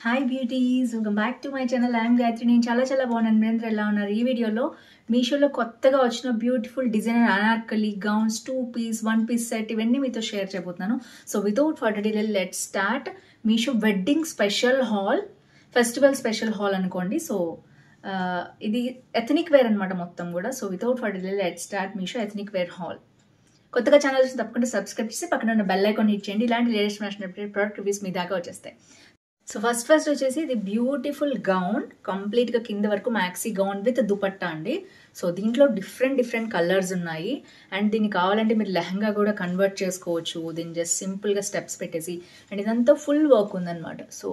Hi beauties, welcome back to my channel. I'm Gayatri. నేను చాలా బాగున్నాను. మీరందరూ ఎలా ఉన్నారు? ఈ వీడియోలో మీషోలో కొత్తగా వచ్చిన beautiful designer anarkali gowns, 2 piece 1 piece set ఇవన్నీ మీతో షేర్ చేయబోతున్నాను. So without further delay let's start. Meesho wedding special haul, festival special haul అనుకోండి. సో ఇది ఎథనిక్ వేర్ అనమాట మొత్తం కూడా. So without further delay let's start Meesho ethnic wear haul. కొత్తగా channel తప్పకుండా సబ్స్క్రైబ్ చేసి పక్కన ఉన్న బెల్ ఐకాన్ హిట్ చేయండి. ఇలాంటి latest fashion update product reviews మీ దాకా వచ్చేస్తాయి. సో ఫస్ట్ వచ్చేసి ఇది బ్యూటిఫుల్ గౌన్, కంప్లీట్గా కింద వరకు మ్యాక్సీ గౌన్ విత్ దుపట్టా అండి. సో దీంట్లో డిఫరెంట్ కలర్స్ ఉన్నాయి. అండ్ దీనికి కావాలంటే మీరు లెహంగా కూడా కన్వర్ట్ చేసుకోవచ్చు. దీన్ని జస్ట్ సింపుల్గా స్టెప్స్ పెట్టేసి. అండ్ ఇదంతా ఫుల్ వర్క్ ఉందన్నమాట. సో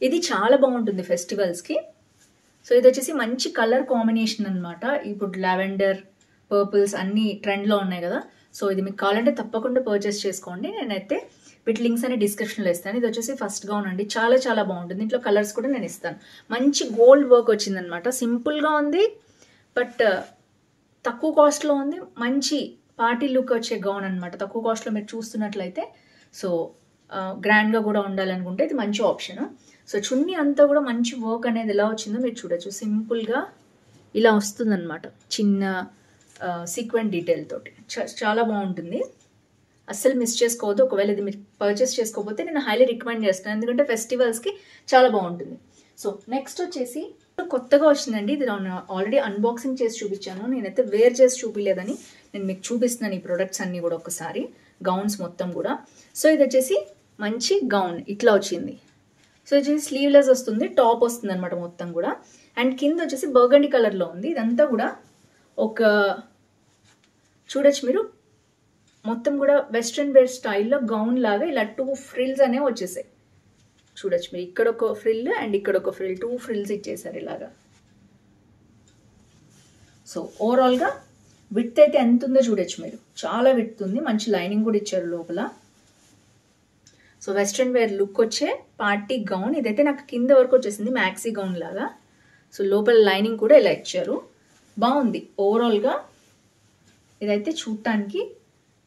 ఇది చాలా బాగుంటుంది ఫెస్టివల్స్కి. సో ఇది వచ్చేసి మంచి కలర్ కాంబినేషన్ అనమాట. ఇప్పుడు లావెండర్, పర్పుల్స్ అన్నీ ట్రెండ్లో ఉన్నాయి కదా. సో ఇది మీకు కావాలంటే తప్పకుండా పర్చేస్ చేసుకోండి. నేనైతే వీటి లింక్స్ అనే డిస్క్రిప్షన్లో ఇస్తాను. ఇది వచ్చేసి ఫస్ట్ గౌన్ అండి. చాలా బాగుంటుంది. దీంట్లో కలర్స్ కూడా నేను ఇస్తాను. మంచి గోల్డ్ వర్క్ వచ్చిందనమాట. సింపుల్గా ఉంది, బట్ తక్కువ కాస్ట్లో ఉంది. మంచి పార్టీ లుక్ వచ్చే గౌన్ అనమాట. తక్కువ కాస్ట్లో మీరు చూస్తున్నట్లయితే సో గ్రాండ్గా కూడా ఉండాలనుకుంటే ఇది మంచి ఆప్షన్. సో చున్నీ అంతా కూడా మంచి వర్క్ అనేది ఎలా వచ్చిందో మీరు చూడొచ్చు. సింపుల్గా ఇలా వస్తుందన్నమాట, చిన్న సీక్వెంట్ డీటెయిల్ తోటి. చాలా బాగుంటుంది. అస్సలు మిస్ చేసుకోవద్దు. ఒకవేళ ఇది మీరు పర్చేస్ చేసుకోకపోతే నేను హైలీ రికమెండ్ చేస్తాను, ఎందుకంటే ఫెస్టివల్స్కి చాలా బాగుంటుంది. సో నెక్స్ట్ వచ్చేసి కొత్తగా వచ్చిందండి. ఇది నేను ఆల్రెడీ అన్బాక్సింగ్ చేసి చూపించాను. నేనైతే వేర్ చేసి చూపించలేదని నేను మీకు చూపిస్తున్నాను ఈ ప్రొడక్ట్స్ అన్నీ కూడా ఒకసారి, గౌన్స్ మొత్తం కూడా. సో ఇది వచ్చేసి మంచి గౌన్ ఇట్లా వచ్చింది. సో వచ్చేసి స్లీవ్లెస్ వస్తుంది, టాప్ వస్తుంది అనమాట మొత్తం కూడా. అండ్ కింద వచ్చేసి బర్గండి కలర్లో ఉంది. ఇదంతా కూడా ఒక చూడొచ్చు మీరు, మొత్తం కూడా వెస్ట్రన్ వేర్ స్టైల్లో గౌన్ లాగా ఇలా 2 ఫ్రిల్స్ అనేవి వచ్చేసాయి. చూడొచ్చు మీరు, ఇక్కడ ఒక ఫ్రిల్ అండ్ ఇక్కడ ఒక ఫ్రిల్, 2 ఫ్రిల్స్ ఇచ్చేసారు ఇలాగా. సో ఓవరాల్గా విడ్త్ అయితే ఎంత ఉందో చూడొచ్చు మీరు, చాలా విడ్త్ ఉంది. మంచి లైనింగ్ కూడా ఇచ్చారు లోపల. సో వెస్ట్రన్ వేర్ లుక్ వచ్చే పార్టీ గౌన్. ఇదైతే నాకు కింద వరకు వచ్చేసింది మ్యాక్సీ గౌన్ లాగా. సో లోపల లైనింగ్ కూడా ఇలా ఇచ్చారు, బాగుంది. ఓవరాల్గా ఇదైతే చూడటానికి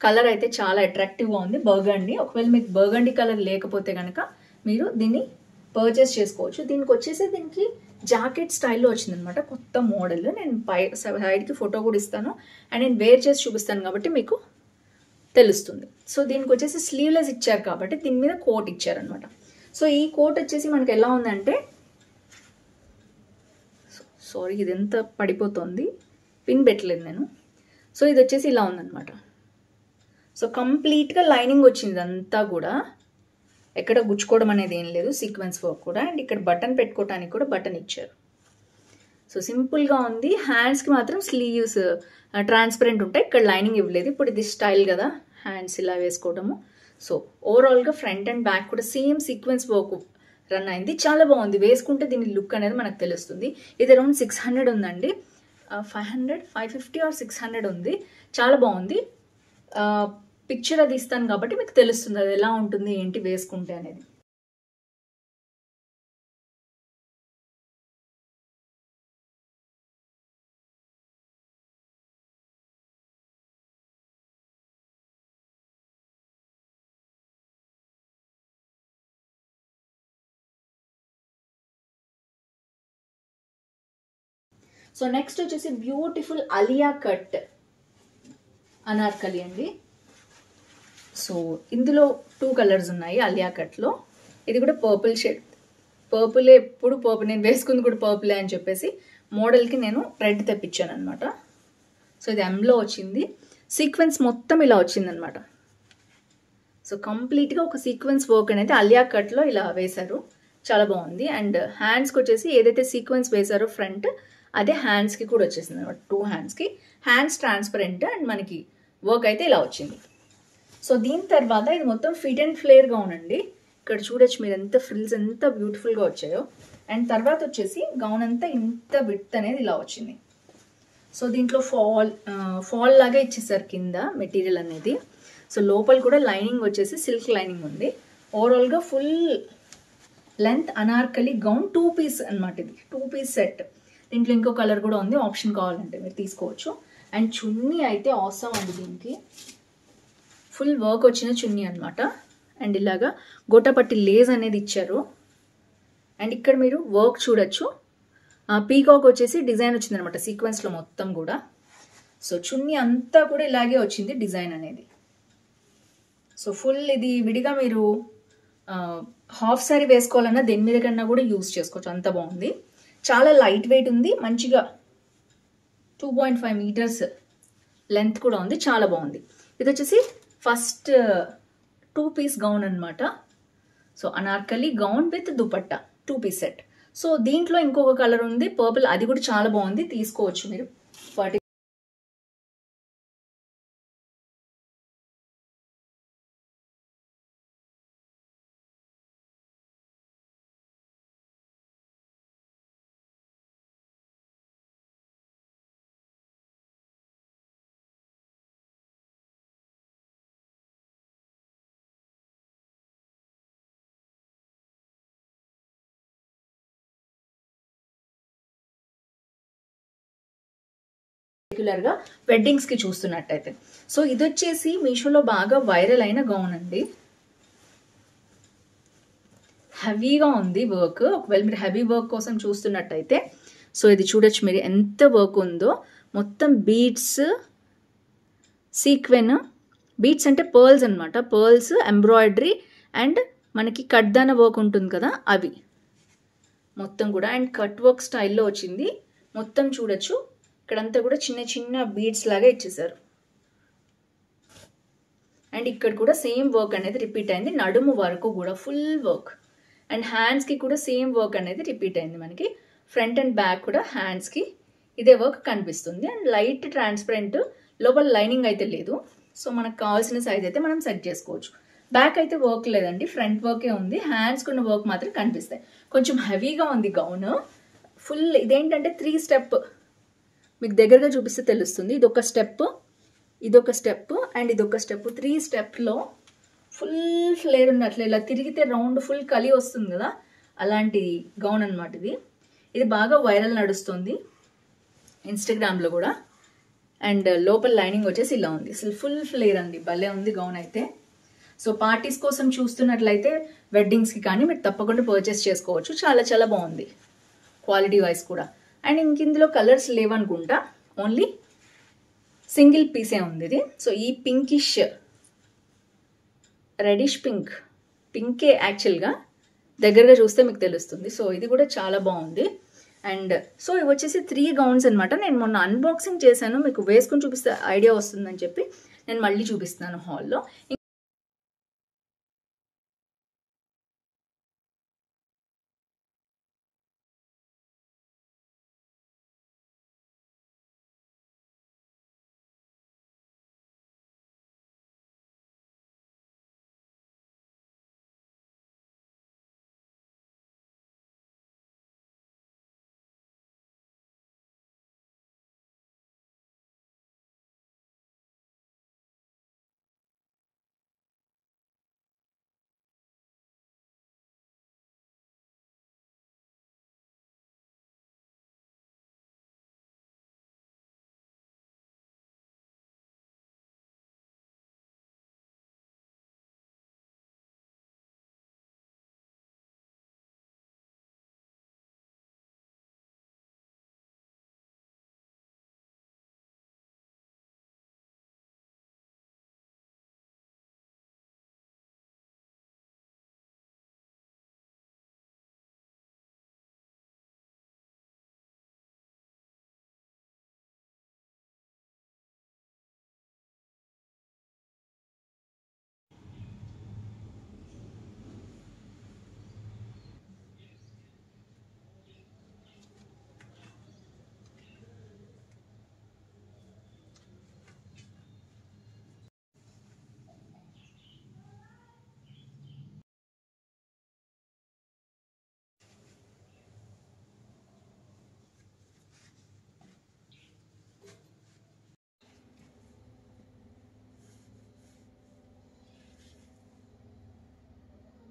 కలర్ అయితే చాలా అట్రాక్టివ్గా ఉంది, బర్గండి. ఒకవేళ మీకు బర్గండి కలర్ లేకపోతే కనుక మీరు దీన్ని పర్చేస్ చేసుకోవచ్చు. దీనికి జాకెట్ స్టైల్లో వచ్చిందనమాట, కొత్త మోడల్. నేను సైడ్కి ఫోటో కూడా ఇస్తాను అండ్ నేను వేర్ చేసి చూపిస్తాను కాబట్టి మీకు తెలుస్తుంది. సో దీనికి వచ్చేసి స్లీవ్లెస్ ఇచ్చారు కాబట్టి దీని మీద కోట్ ఇచ్చారనమాట. సో ఈ కోట్ వచ్చేసి మనకి ఎలా ఉందంటే, సారీ ఇది ఎంత పడిపోతుంది, పిన్ పెట్టలేదు నేను. సో ఇది వచ్చేసి ఇలా ఉందన్నమాట. సో కంప్లీట్గా లైనింగ్ వచ్చింది అంతా కూడా, ఎక్కడ గుచ్చుకోవడం అనేది ఏం లేదు, సీక్వెన్స్ వర్క్ కూడా. అండ్ ఇక్కడ బటన్ పెట్టుకోవడానికి కూడా బటన్ ఇచ్చారు. సో సింపుల్గా ఉంది. హ్యాండ్స్కి మాత్రం స్లీవ్స్ ట్రాన్స్పరెంట్ ఉంటాయి, ఇక్కడ లైనింగ్ ఇవ్వలేదు. ఇప్పుడు ఇది స్టైల్ కదా, హ్యాండ్స్ ఇలా వేసుకోవడము. సో ఓవరాల్గా ఫ్రంట్ అండ్ బ్యాక్ కూడా సేమ్ సీక్వెన్స్ వర్క్ రన్ అయింది. చాలా బాగుంది. వేసుకుంటే దీని లుక్ అనేది మనకు తెలుస్తుంది. ఇది అరౌండ్ 600 ఉందండి, 550 ఆర్ 600 ఉంది. చాలా బాగుంది. పిక్చర్ అది ఇస్తాను కాబట్టి మీకు తెలుస్తుంది అది ఎలా ఉంటుంది ఏంటి వేసుకుంటే అనేది. సో నెక్స్ట్ వచ్చేసి బ్యూటిఫుల్ అలియా కట్ అనార్కలి అండి. సో ఇందులో 2 కలర్స్ ఉన్నాయి అలియా కట్లో. ఇది కూడా పర్పుల్ షేడ్. పర్పులే, ఎప్పుడు పర్పుల్, నేను వేసుకుంది కూడా పర్పులే అని చెప్పేసి మోడల్కి నేను రెడ్ తెప్పించాను అనమాట. సో ఇది ఎంలో వచ్చింది. సీక్వెన్స్ మొత్తం ఇలా వచ్చిందనమాట. సో కంప్లీట్గా ఒక సీక్వెన్స్ వర్క్ అనేది అలియా కట్లో ఇలా వేశారు, చాలా బాగుంది. అండ్ హ్యాండ్స్కి వచ్చేసి ఏదైతే సీక్వెన్స్ వేశారో ఫ్రంట్, అదే హ్యాండ్స్కి కూడా వచ్చేసింది అనమాట. 2 హ్యాండ్స్కి. హ్యాండ్స్ ట్రాన్స్పరెంట్ అండ్ మనకి వర్క్ అయితే ఇలా వచ్చింది. సో దీని తర్వాత ఇది మొత్తం ఫిట్ అండ్ ఫ్లేర్ గౌన్ అండి. ఇక్కడ చూడొచ్చు మీరు ఎంత ఫ్రిల్స్ ఎంత బ్యూటిఫుల్గా వచ్చాయో. అండ్ తర్వాత వచ్చేసి గౌన్ అంతా ఇంత విడ్త్ అనేది ఇలా వచ్చింది. సో దీంట్లో ఫాల్ లాగా ఇచ్చేసారు కింద మెటీరియల్ అనేది. సో లోపల కూడా లైనింగ్ వచ్చేసి సిల్క్ లైనింగ్ ఉంది. ఓవరాల్గా full length anarkali gown 2 piece అనమాట. ఇది 2 పీస్ సెట్. దీంట్లో ఇంకో కలర్ కూడా ఉంది, ఆప్షన్ కావాలంటే మీరు తీసుకోవచ్చు. అండ్ చున్నీ అయితే ఆసమ్ అండి. దీనికి ఫుల్ వర్క్ వచ్చిన చున్నీ అనమాట. అండ్ ఇలాగా గోటపట్టి లేస్ అనేది ఇచ్చారు. అండ్ ఇక్కడ మీరు వర్క్ చూడొచ్చు. పీకాక్ వచ్చేసి డిజైన్ వచ్చిందనమాట సీక్వెన్స్లో మొత్తం కూడా. సో చున్నీ అంతా కూడా ఇలాగే వచ్చింది డిజైన్ అనేది. సో ఫుల్ ఇది విడిగా మీరు హాఫ్ సారీ వేసుకోవాలన్నా దేని మీద కన్నా కూడా యూజ్ చేసుకోవచ్చు, అంత బాగుంది. చాలా లైట్ వెయిట్ ఉంది, మంచిగా 2.5 మీటర్స్ లెంత్ కూడా ఉంది, చాలా బాగుంది. ఇది వచ్చేసి ఫస్ట్ 2 పీస్ గౌన్ అనమాట. So anarkali gown with dupatta 2 piece set. So దీంట్లో ఇంకొక కలర్ ఉంది పర్పుల్, అది కూడా చాలా బాగుంది, తీసుకోవచ్చు మీరు. రెగ్యులర్గా వెడ్డింగ్స్కి చూస్తున్నట్టయితే. సో ఇది వచ్చేసి మీషోలో బాగా వైరల్ అయిన గౌన్ అండి. హెవీగా ఉంది వర్క్. ఒకవేళ మీరు హెవీ వర్క్ కోసం చూస్తున్నట్టయితే సో ఇది చూడొచ్చు మీరు ఎంత వర్క్ ఉందో. మొత్తం బీడ్స్, సీక్వెన్ బీడ్స్ అంటే పర్ల్స్ అనమాట, పర్ల్స్, ఎంబ్రాయిడరీ అండ్ మనకి కట్దాన వర్క్ ఉంటుంది కదా అవి మొత్తం కూడా. అండ్ కట్ వర్క్ స్టైల్లో వచ్చింది మొత్తం చూడొచ్చు. ఇక్కడంతా కూడా చిన్న చిన్న బీడ్స్ లాగా ఇచ్చేసారు. అండ్ ఇక్కడ కూడా సేమ్ వర్క్ అనేది రిపీట్ అయింది, నడుము వరకు కూడా ఫుల్ వర్క్. అండ్ హ్యాండ్స్కి కూడా సేమ్ వర్క్ అనేది రిపీట్ అయింది. మనకి ఫ్రంట్ అండ్ బ్యాక్ కూడా హ్యాండ్స్కి ఇదే వర్క్ కనిపిస్తుంది. అండ్ లైట్ ట్రాన్స్పరెంట్, లోపల లైనింగ్ అయితే లేదు. సో మనకు కావాల్సిన సైజ్ అయితే మనం సెట్ చేసుకోవచ్చు. బ్యాక్ అయితే వర్క్ లేదండి, ఫ్రంట్ వర్కే ఉంది. హ్యాండ్స్కి ఉన్న వర్క్ మాత్రం కనిపిస్తాయి. కొంచెం హెవీగా ఉంది గౌన్ ఫుల్. ఇదేంటంటే 3 స్టెప్, మీకు దగ్గరగా చూపిస్తే తెలుస్తుంది. ఇదొక స్టెప్, ఇదొక స్టెప్ అండ్ ఇదొక స్టెప్. 3 స్టెప్లో ఫుల్ ఫ్లేర్ ఉన్నట్లు, ఇలా తిరిగితే రౌండ్ ఫుల్ కలి వస్తుంది కదా, అలాంటి గౌన్ అనమాట ఇది. ఇది బాగా వైరల్ నడుస్తుంది ఇన్స్టాగ్రామ్లో కూడా. అండ్ లోపల లైనింగ్ వచ్చేసి ఇలా ఉంది. అసలు ఫుల్ ఫ్లేర్ అండి, భలే ఉంది గౌన్ అయితే. సో పార్టీస్ కోసం చూస్తున్నట్లయితే వెడ్డింగ్స్కి కానీ మీరు తప్పకుండా పర్చేస్ చేసుకోవచ్చు. చాలా చాలా బాగుంది క్వాలిటీ వైజ్ కూడా. అండ్ ఇంక ఇందులో కలర్స్ లేవనుకుంటా, ఓన్లీ సింగిల్ పీసే ఉంది ఇది. సో ఈ పింకిష్ రెడిష్ పింకే యాక్చువల్గా, దగ్గరగా చూస్తే మీకు తెలుస్తుంది. సో ఇది కూడా చాలా బాగుంది. అండ్ సో ఇవి వచ్చేసి 3 గౌన్స్ అనమాట. నేను మొన్న అన్బాక్సింగ్ చేశాను, మీకు వేసుకుని చూపిస్తే ఐడియా వస్తుందని చెప్పి నేను మళ్ళీ చూపిస్తున్నాను హాల్లో.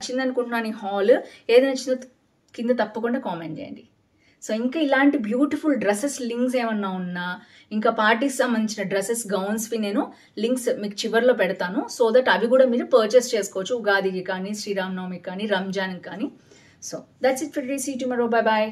నచ్చింది అనుకుంటున్నాను ఈ హాల్. ఏది నచ్చిందో కింద తప్పకుండా కామెంట్ చేయండి. సో ఇంకా ఇలాంటి బ్యూటిఫుల్ డ్రెస్సెస్ లింక్స్ ఏమన్నా ఉన్నా, ఇంకా పార్టీస్ సంబంధించిన డ్రెస్సెస్ గౌన్స్వి నేను లింక్స్ మీకు చివర్లో పెడతాను. సో దట్ అవి కూడా మీరు పర్చేస్ చేసుకోవచ్చు ఉగాదికి కానీ, శ్రీరామనవమికి కానీ, రంజాన్కి కానీ. So that's it for today. See you tomorrow. Bye bye.